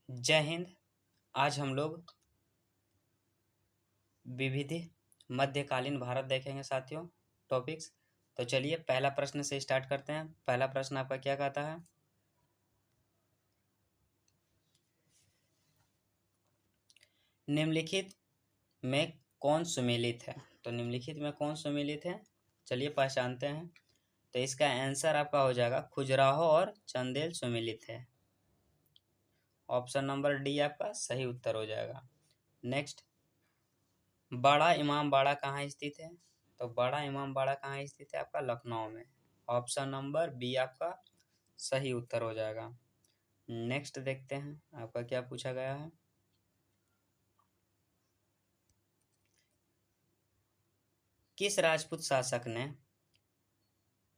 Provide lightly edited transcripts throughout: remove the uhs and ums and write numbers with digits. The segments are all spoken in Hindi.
जय हिंद। आज हम लोग विविध मध्यकालीन भारत देखेंगे साथियों, टॉपिक्स। तो चलिए पहला प्रश्न से स्टार्ट करते हैं। पहला प्रश्न आपका क्या कहता है? निम्नलिखित में कौन सुमेलित है? तो निम्नलिखित में कौन सुमेलित है, चलिए पहचानते हैं। तो इसका आंसर आपका हो जाएगा खुजराहो और चंदेल सुमेलित है। ऑप्शन नंबर डी आपका सही उत्तर हो जाएगा। नेक्स्ट, बड़ा इमाम बाड़ा कहाँ स्थित है? तो बड़ा इमाम बाड़ा कहाँ स्थित है? आपका लखनऊ में। ऑप्शन नंबर बी आपका सही उत्तर हो जाएगा। नेक्स्ट देखते हैं आपका क्या पूछा गया है। किस राजपूत शासक ने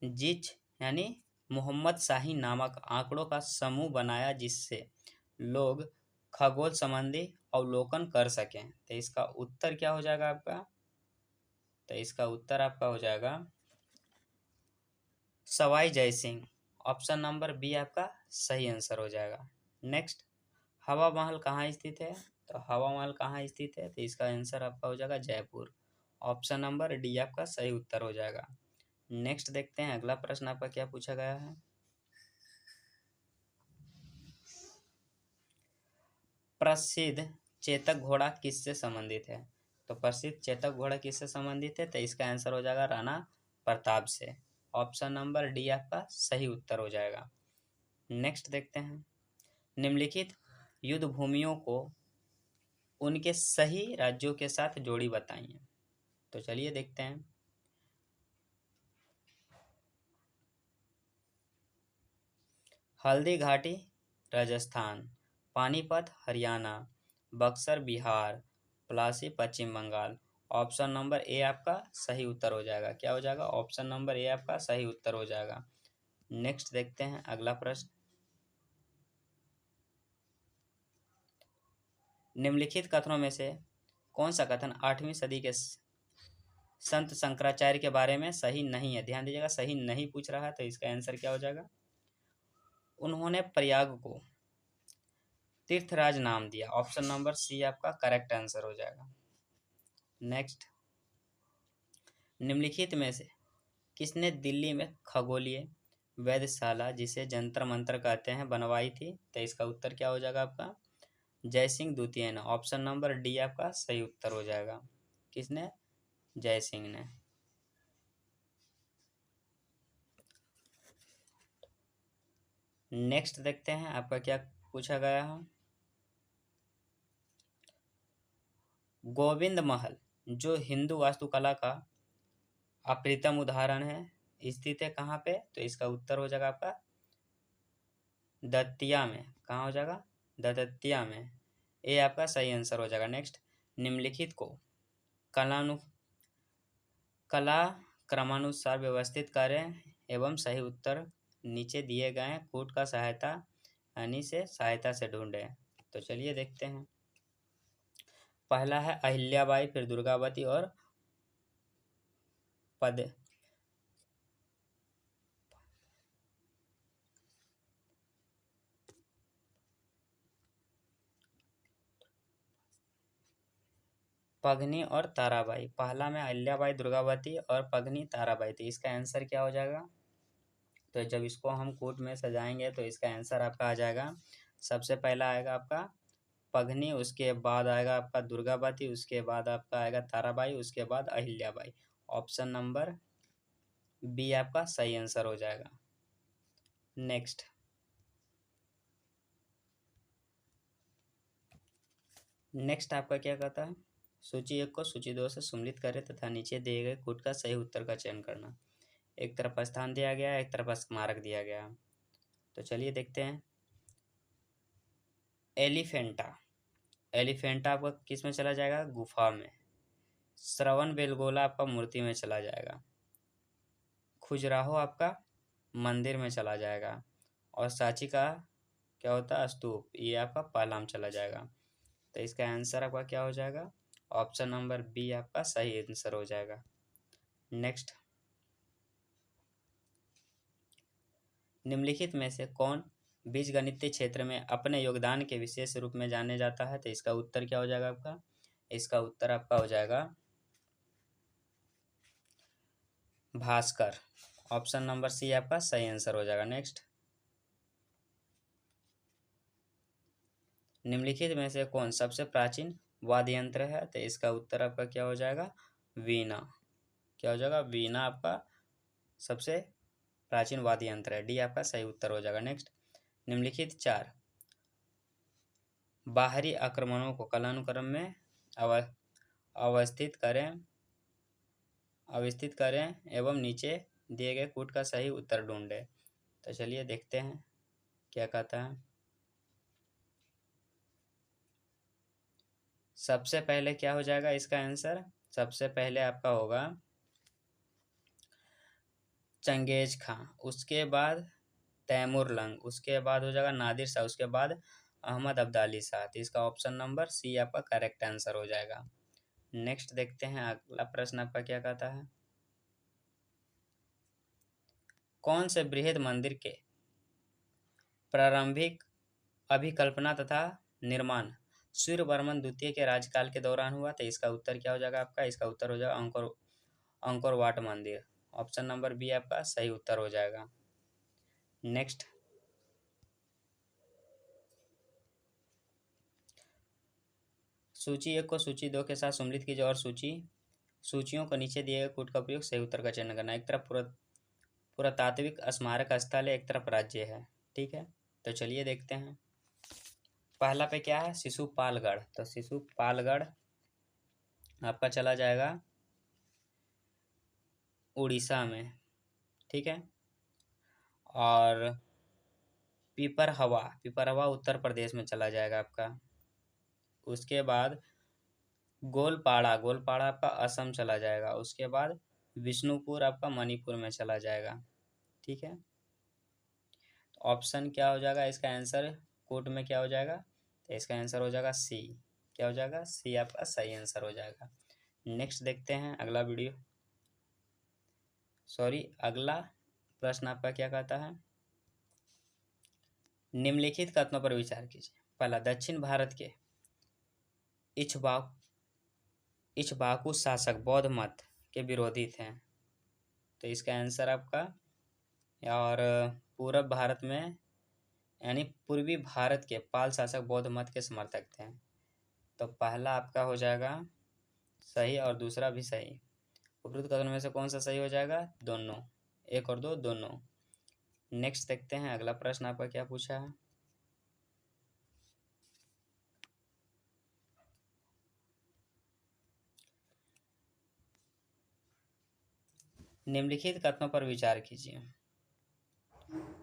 जिच यानी मोहम्मद शाही नामक आंकड़ों का समूह बनाया जिससे लोग खगोल संबंधी अवलोकन कर सकें? तो इसका उत्तर क्या हो जाएगा आपका? तो इसका उत्तर आपका हो जाएगा Sawai Jai Singh. Option number B आपका सही आंसर हो जाएगा। नेक्स्ट, हवा महल कहाँ स्थित है? तो हवा महल कहाँ स्थित है? तो इसका आंसर आपका हो जाएगा जयपुर। ऑप्शन नंबर डी आपका सही उत्तर हो जाएगा। नेक्स्ट देखते हैं अगला प्रश्न आपका क्या पूछा गया है। प्रसिद्ध चेतक घोड़ा किससे संबंधित है? तो प्रसिद्ध चेतक घोड़ा किससे संबंधित है? तो इसका आंसर हो जाएगा राणा प्रताप से। ऑप्शन नंबर डी आपका सही उत्तर हो जाएगा। नेक्स्ट देखते हैं, निम्नलिखित युद्ध भूमियों को उनके सही राज्यों के साथ जोड़ी बताइए। तो चलिए देखते हैं। हल्दी घाटी राजस्थान, पानीपत हरियाणा, बक्सर बिहार, पलासी पश्चिम बंगाल। ऑप्शन नंबर ए आपका सही उत्तर हो जाएगा। क्या हो जाएगा? ऑप्शन नंबर ए आपका सही उत्तर हो जाएगा। नेक्स्ट देखते हैं अगला प्रश्न, निम्नलिखित कथनों में से कौन सा कथन 8वीं सदी के संत शंकराचार्य के बारे में सही नहीं है? ध्यान दीजिएगा, सही नहीं पूछ रहा है, तो इसका आंसर क्या हो जाएगा? उन्होंने प्रयाग को तीर्थराज नाम दिया। ऑप्शन नंबर सी आपका करेक्ट आंसर हो जाएगा। नेक्स्ट, निम्नलिखित में से किसने दिल्ली में खगोलीय वेधशाला जिसे जंतर मंतर कहते हैं बनवाई थी? तो इसका उत्तर क्या हो जाएगा आपका? जय सिंह द्वितीय ने। ऑप्शन नंबर डी आपका सही उत्तर हो जाएगा। किसने? जय सिंह ने। नेक्स्ट देखते हैं आपका क्या पूछा गया है। गोविंद महल जो हिंदू वास्तुकला का अप्रितम उदाहरण है स्थित है कहाँ पे? तो इसका उत्तर हो जाएगा आपका दतिया में। कहाँ हो जाएगा? दतिया में। ये आपका सही आंसर हो जाएगा। नेक्स्ट, निम्नलिखित को कला क्रमानुसार व्यवस्थित करें एवं सही उत्तर नीचे दिए गए कूट का सहायता यानी से सहायता से ढूंढें। तो चलिए देखते हैं। पहला है अहिल्याबाई, फिर दुर्गावती और पद पगनी और ताराबाई। पहला में अहिल्याबाई दुर्गावती और पगनी ताराबाई थी। इसका आंसर क्या हो जाएगा? तो जब इसको हम कूट में सजाएंगे तो इसका आंसर आपका आ जाएगा, सबसे पहला आएगा आपका पगनी, उसके बाद आएगा आपका दुर्गावती, उसके बाद आपका आएगा ताराबाई, उसके बाद अहिल्याबाई। ऑप्शन नंबर बी आपका सही आंसर हो जाएगा। नेक्स्ट, आपका क्या कहता है? सूची 1 को सूची 2 से सम्मिलित करें तथा नीचे दिए गए कूट का सही उत्तर का चयन करना। एक तरफ स्थान दिया गया है, एक तरफ स्मारक दिया गया है। तो चलिए देखते हैं। एलिफेंटा, आपका किस में चला जाएगा? गुफा में। श्रवण बेलगोला आपका मूर्ति में चला जाएगा। खुजराहो आपका मंदिर में चला जाएगा। और सांची का क्या होता है? स्तूप। ये आपका पहला में चला जाएगा। तो इसका आंसर आपका क्या हो जाएगा? ऑप्शन नंबर बी आपका सही आंसर हो जाएगा। नेक्स्ट, निम्नलिखित में से कौन बीजगणितीय क्षेत्र में अपने योगदान के विशेष रूप में जाने जाता है। तो इसका उत्तर क्या हो जाएगा आपका? इसका उत्तर आपका हो जाएगा भास्कर। ऑप्शन नंबर सी आपका सही आंसर हो जाएगा। नेक्स्ट, निम्नलिखित में से कौन सबसे प्राचीन वाद्य यंत्र है? तो इसका उत्तर आपका क्या हो जाएगा? वीणा। क्या हो जाएगा? वीणा आपका सबसे प्राचीन वाद्य यंत्र है। डी आपका सही उत्तर हो जाएगा। नेक्स्ट, निम्नलिखित 4 बाहरी आक्रमणों को कालानुक्रम में अवस्थित करें एवं नीचे दिए गए कूट का सही उत्तर ढूंढें। तो चलिए देखते हैं क्या कहता है। सबसे पहले क्या हो जाएगा इसका आंसर? सबसे पहले आपका होगा चंगेज खां, उसके बाद तैमूर लंग, उसके बाद हो जाएगा नादिर शाह, उसके बाद अहमद अब्दाली शाह। तो इसका ऑप्शन नंबर सी आपका करेक्ट आंसर हो जाएगा। नेक्स्ट देखते हैं अगला प्रश्न आपका क्या कहता है। कौन से बृहद मंदिर के प्रारंभिक अभिकल्पना तथा निर्माण सूर्यवर्मन द्वितीय के राज्यकाल के दौरान हुआ? तो इसका उत्तर क्या हो जाएगा आपका? इसका उत्तर हो जाएगा अंकोर वाट मंदिर। ऑप्शन नंबर बी आपका सही उत्तर हो जाएगा। नेक्स्ट, सूची 1 को सूची 2 के साथ सम्मिलित कीजिए और सूचियों को नीचे दिए गए कूट का उपयोग सही उत्तर का चयन करना। एक तरफ पुरातात्विक स्मारक स्थल है, एक तरफ राज्य है। ठीक है, तो चलिए देखते हैं। पहला पे क्या है? शिशुपालगढ़। तो शिशुपालगढ़ आपका चला जाएगा उड़ीसा में। ठीक है, और पिपरहवा उत्तर प्रदेश में चला जाएगा आपका। उसके बाद गोलपाड़ा आपका असम चला जाएगा। उसके बाद विष्णुपुर आपका मणिपुर में चला जाएगा। ठीक है, तो ऑप्शन क्या हो जाएगा इसका आंसर? कोट में क्या हो जाएगा? तो इसका आंसर हो जाएगा सी। क्या हो जाएगा? सी आपका सही आंसर हो जाएगा। नेक्स्ट देखते हैं अगला प्रश्न आपका क्या कहता है। निम्नलिखित कथनों पर विचार कीजिए। पहला, दक्षिण भारत के इक्ष्वाकु शासक बौद्ध मत के विरोधी थे। तो इसका आंसर आपका, और पूर्व भारत में यानी पूर्वी भारत के पाल शासक बौद्ध मत के समर्थक थे। तो पहला आपका हो जाएगा सही और दूसरा भी सही। उपरोक्त कथनों में से कौन सा सही हो जाएगा? दोनों, 1 और 2 दोनों। नेक्स्ट देखते हैं अगला प्रश्न आपका क्या पूछा है। निम्नलिखित कथनों पर विचार कीजिए।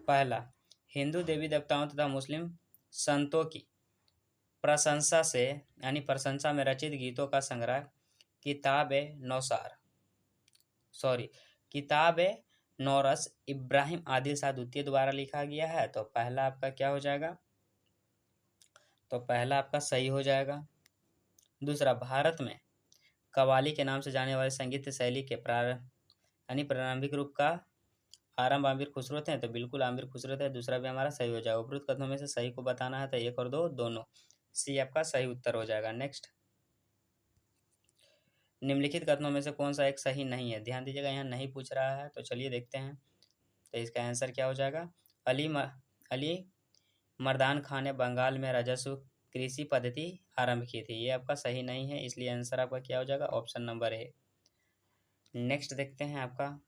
पहला, हिंदू देवी देवताओं तथा मुस्लिम संतों की प्रशंसा में रचित गीतों का संग्रह किताब नौरस इब्राहिम आदिल शाह द्वितीय द्वारा लिखा गया है। तो पहला आपका क्या हो जाएगा? तो पहला आपका सही हो जाएगा। दूसरा, भारत में कव्वाली के नाम से जाने वाले संगीत शैली के प्रारंभिक रूप का आरंभ आमिर खुसरो थे। तो बिल्कुल आमिर खुसरो थे। दूसरा भी हमारा सही हो जाएगा। उपरोक्त कथनों में से सही को बताना है। तो 1 और 2 दोनों, सी आपका सही उत्तर हो जाएगा। नेक्स्ट, निम्नलिखित कथनों में से कौन सा एक सही नहीं है? ध्यान दीजिएगा, यहाँ नहीं पूछ रहा है। तो चलिए देखते हैं। तो इसका आंसर क्या हो जाएगा? अली मर्दान खान ने बंगाल में राजस्व कृषि पद्धति आरंभ की थी। ये आपका सही नहीं है, इसलिए आंसर आपका क्या हो जाएगा? Option number A. नेक्स्ट देखते हैं आपका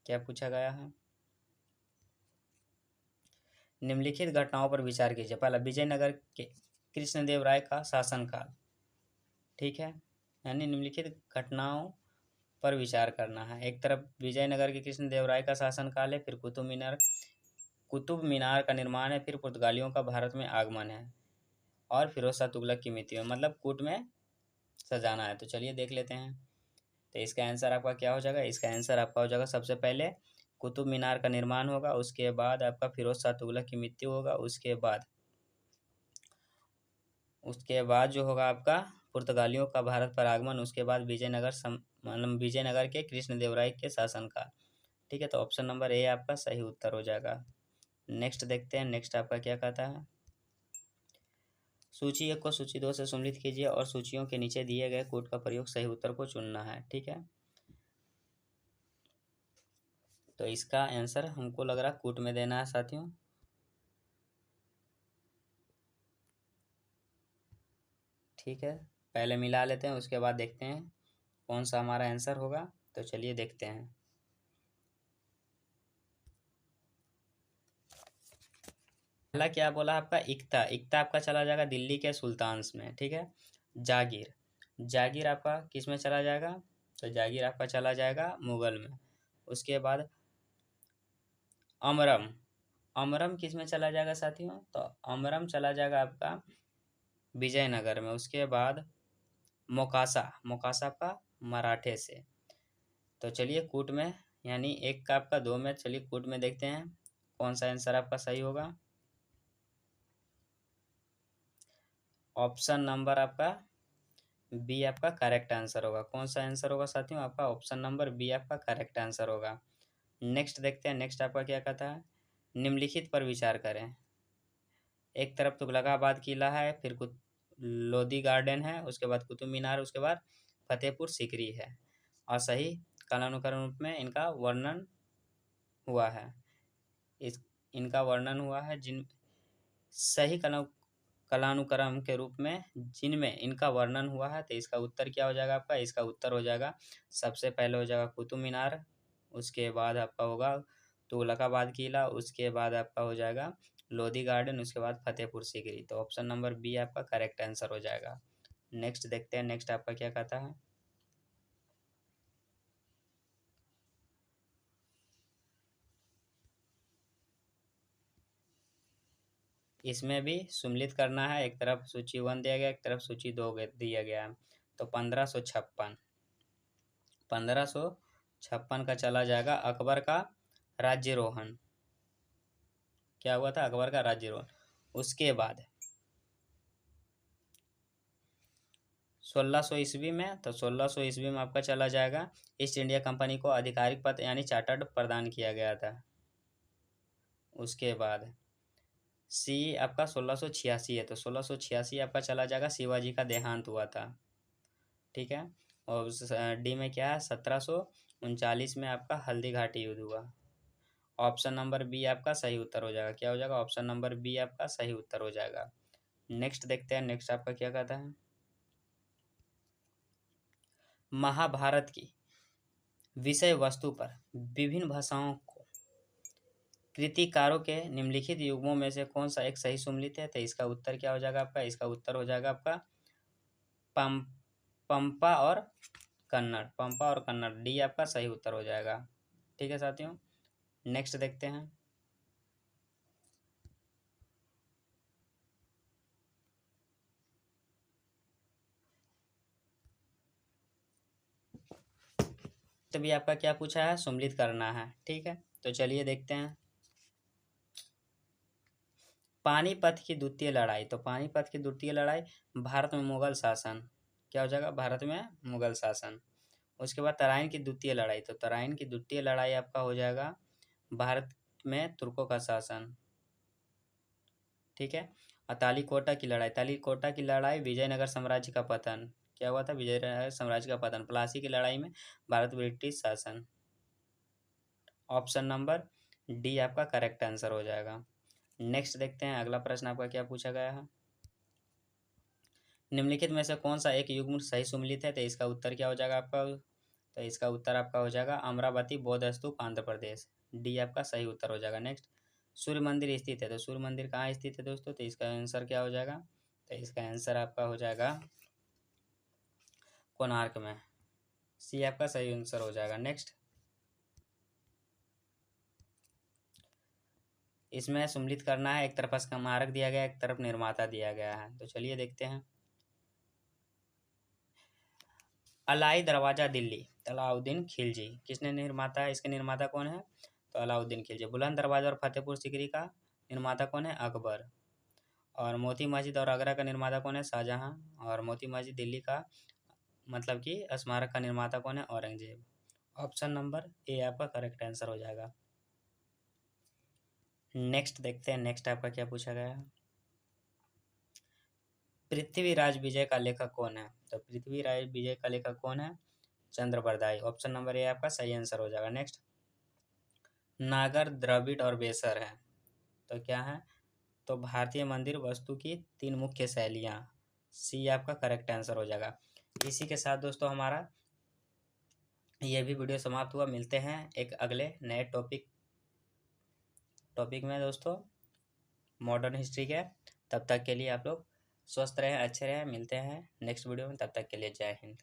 क्या पूछा गया है। निम्नलिखित घटनाओं पर विचार कीजिए। पहला, विजयनगर के कृष्णदेव राय का शासनकाल। ठीक है, यानी निम्नलिखित घटनाओं पर विचार करना है। एक तरफ विजयनगर के कृष्णदेव राय का शासनकाल है, फिर कुतुब मीनार का निर्माण है, फिर पुर्तगालियों का भारत में आगमन है, और फिरोज शाह तुगलक की मृत्यु है। मतलब कूट में सजाना है। तो चलिए देख लेते हैं। तो इसका आंसर आपका क्या हो जाएगा? इसका आंसर आपका हो जाएगा सबसे पहले कुतुब मीनार का निर्माण होगा, उसके बाद आपका फिरोज शाह तुगलक की मृत्यु होगा, उसके बाद जो होगा आपका पुर्तगालियों का भारत पर आगमन, उसके बाद विजयनगर के कृष्णदेव राय के शासनकाल। ठीक है, तो ऑप्शन नंबर ए आपका सही उत्तर हो जाएगा। नेक्स्ट देखते हैं, नेक्स्ट आपका क्या कहता है। सूची 1 को सूची 2 से सम्मिलित कीजिए और सूचियों के नीचे दिए गए कोड का प्रयोग सही उत्तर को चुनना है। ठीक है, तो इसका आंसर हमको लग रहा है कूट में देना है साथियों। ठीक है, पहले मिला लेते हैं, उसके बाद देखते हैं कौन सा हमारा आंसर होगा। तो चलिए देखते हैं। पहला क्या बोला आपका, इक्ता। इक्ता आपका चला जाएगा दिल्ली के सुल्तान्स में। ठीक है, जागीर। जागीर आपका किस में चला जाएगा, तो जागीर आपका चला जाएगा मुगल में। उसके बाद अमरम। अमरम किस में चला जाएगा साथियों, तो अमरम चला जाएगा आपका विजयनगर में। उसके बाद मोकासा। मोकासा आपका मराठे से। तो चलिए कूट में, यानी एक का आपका 2 में, चलिए कूट में देखते हैं कौन सा आंसर आपका सही होगा। ऑप्शन नंबर आपका बी आपका करेक्ट आंसर होगा। कौन सा आंसर होगा साथियों, आपका ऑप्शन नंबर बी आपका करेक्ट आंसर होगा। नेक्स्ट देखते हैं, नेक्स्ट आपका क्या कहता है। निम्नलिखित पर विचार करें। एक तरफ तुगलकाबाद किला है, फिर लोधी गार्डन है, उसके बाद कुतुब मीनार, उसके बाद फतेहपुर सीकरी है। और सही कालानुक्रम रूप में इनका वर्णन हुआ है। इनका वर्णन हुआ है जिन सही कालानुक्रम के रूप में जिनमें इनका वर्णन हुआ है। तो इसका उत्तर क्या हो जाएगा आपका, इसका उत्तर हो जाएगा सबसे पहले हो जाएगा कुतुब मीनार, उसके बाद आपका होगा तुगलकाबाद किला, उसके बाद आपका हो जाएगा लोधी गार्डन, उसके बाद फतेहपुर सीकरी। तो ऑप्शन नंबर बी आपका करेक्ट आंसर हो जाएगा। नेक्स्ट देखते हैं, नेक्स्ट आपका क्या कहता है। इसमें भी सम्मिलित करना है, एक तरफ सूची 1 दिया गया, एक तरफ सूची 2 दिया गया है। तो 1556, 1556 का चला जाएगा अकबर का राज्यरोहण। क्या हुआ था, अकबर का राज्यरोहण। उसके बाद 1600 ईस्वी में, तो 1600 ईस्वी में आपका चला जाएगा ईस्ट इंडिया कंपनी को आधिकारिक पद यानी चार्टर्ड प्रदान किया गया था। उसके बाद सी आपका 1686 है, तो 1686 आपका चला जाएगा शिवाजी का देहांत हुआ था। ठीक है, और डी में क्या है, 1739 में आपका हल्दी घाटी युद्ध हुआ। ऑप्शन नंबर बी आपका सही उत्तर हो जाएगा। क्या हो जाएगा, ऑप्शन नंबर बी आपका सही उत्तर हो जाएगा। नेक्स्ट देखते हैं, नेक्स्ट आपका क्या कहता है। महाभारत की विषय वस्तु पर विभिन्न भाषाओं को कृतिकारों के निम्नलिखित युग्मों में से कौन सा एक सही सम्मिलित है। तो इसका उत्तर क्या हो जाएगा आपका, इसका उत्तर हो जाएगा आपका पंपा और कन्नड़। पंपा और कन्नड़, डी आपका सही उत्तर हो जाएगा। ठीक है साथियों, नेक्स्ट देखते हैं। तभी आपका क्या पूछा है, सम्मिलित करना है। ठीक है, तो चलिए देखते हैं। पानीपत की द्वितीय लड़ाई। तो पानीपत की द्वितीय लड़ाई, भारत में मुगल शासन। क्या हो जाएगा, भारत में मुगल शासन। उसके बाद तराइन की द्वितीय लड़ाई। तो तराइन की द्वितीय लड़ाई आपका हो जाएगा भारत में तुर्कों का शासन। ठीक है, और तालीकोटा की लड़ाई। तालीकोटा की लड़ाई विजयनगर साम्राज्य का पतन। क्या हुआ था, विजयनगर साम्राज्य का पतन। प्लासी की लड़ाई में भारत ब्रिटिश शासन। ऑप्शन नंबर डी आपका करेक्ट आंसर हो जाएगा। नेक्स्ट देखते हैं, अगला प्रश्न आपका क्या पूछा गया है। निम्नलिखित में से कौन सा एक युग्म सही सम्मिलित है। तो इसका उत्तर क्या हो जाएगा आपका, तो इसका उत्तर आपका हो जाएगा अमरावती बौद्ध स्तूप आंध्र प्रदेश। डी आपका सही उत्तर हो जाएगा। नेक्स्ट, सूर्य मंदिर स्थित है। तो सूर्य मंदिर कहाँ स्थित है दोस्तों, तो इसका आंसर क्या हो जाएगा, तो इसका आंसर आपका हो जाएगा कोणार्क में। सी आपका सही आंसर हो जाएगा। नेक्स्ट, इसमें सम्मिलित करना है, एक तरफ स्मारक दिया गया, एक तरफ निर्माता दिया गया है। तो चलिए देखते हैं। अलाई दरवाजा दिल्ली, अलाउद्दीन खिलजी। किसने निर्माता है, इसके निर्माता कौन है, तो अलाउद्दीन खिलजी। बुलंद दरवाजा और फतेहपुर सीकरी का निर्माता कौन है, अकबर। और मोती मस्जिद और आगरा का निर्माता कौन है, शाहजहां। और मोती मस्जिद दिल्ली का मतलब कि स्मारक का निर्माता कौन है, औरंगजेब। ऑप्शन नंबर ए आपका करेक्ट आंसर हो जाएगा। नेक्स्ट देखते हैं, नेक्स्ट आपका क्या पूछा गया है। पृथ्वीराज विजय का लेखक कौन है? तो पृथ्वीराज विजय का लेखक कौन है? चंद्रबरदाई। ऑप्शन नंबर ए आपका सही आंसर हो जाएगा। नेक्स्ट, नागर, द्रविड़ और बेसर है, तो क्या है? तो भारतीय मंदिर वास्तु की 3 मुख्य शैलियाँ, सी आपका करेक्ट आंसर हो जाएगा। इसी के साथ दोस्तों हमारा ये भी वीडियो समाप्त हुआ। मिलते हैं एक अगले नए टॉपिक में दोस्तों, मॉडर्न हिस्ट्री के। तब तक के लिए आप लोग स्वस्थ रहें, अच्छे रहें। मिलते हैं नेक्स्ट वीडियो में, तब तक के लिए जय हिंद।